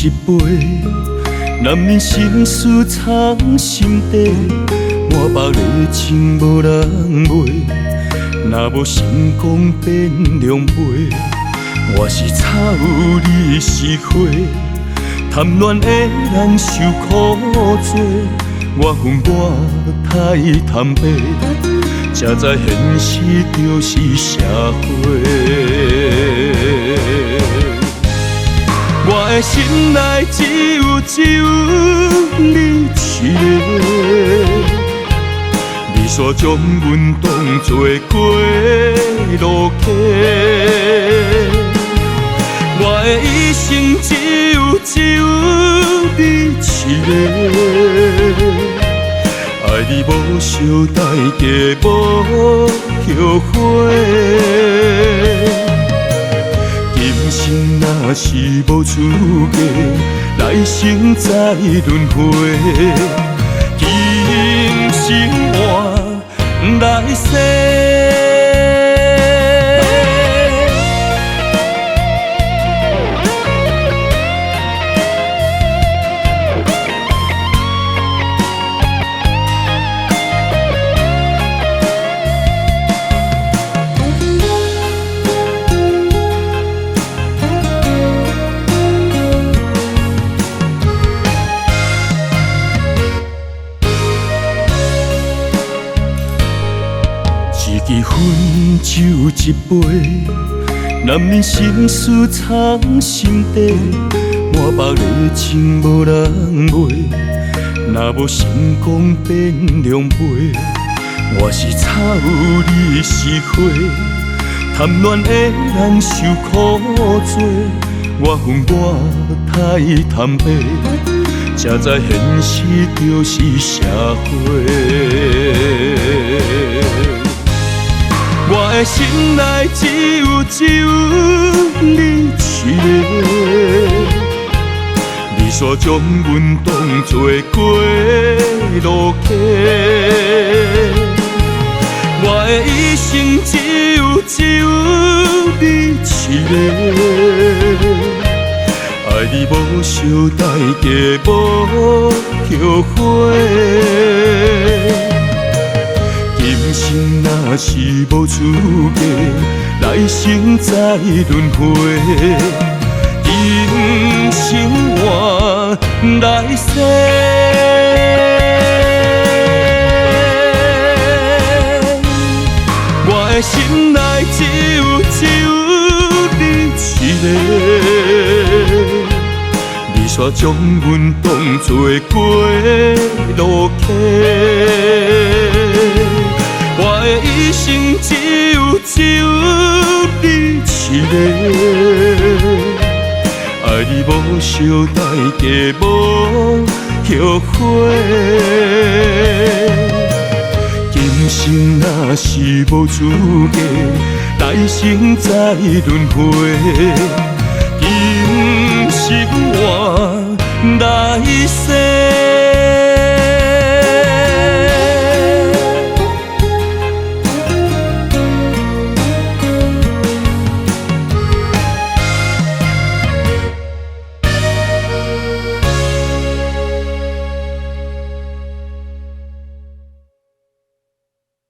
一杯，男人心事藏心底，满腹的情无人卖。若无成功变良秣，我是草，你是花。贪恋的人受苦多，我恨我太贪杯，才知现实就是社会。我的心内只有你一个，你煞将阮当作过路客。我的一生只有你一个，爱你无小代价，无后悔。今生若是无出家，来生再轮回。今生换来世。一支烟酒一杯，男人心事藏心底，满腹的情无人卖。若无成功变良秣，我是草，你是花。贪恋的人受苦多，我恨我太贪杯，才知现实就是社会。我的心内只有你一个，你煞将阮当作过路客。我的一生只有你一个，爱你无小代价，无后悔。今生若是无出家，来生再轮回。今生换来世，我的心内只有你一个，你煞将阮当作过路客。我的一生只有你一个，爱你无小代价，无后悔。今生若是无资格，来生再轮回。今生换来世。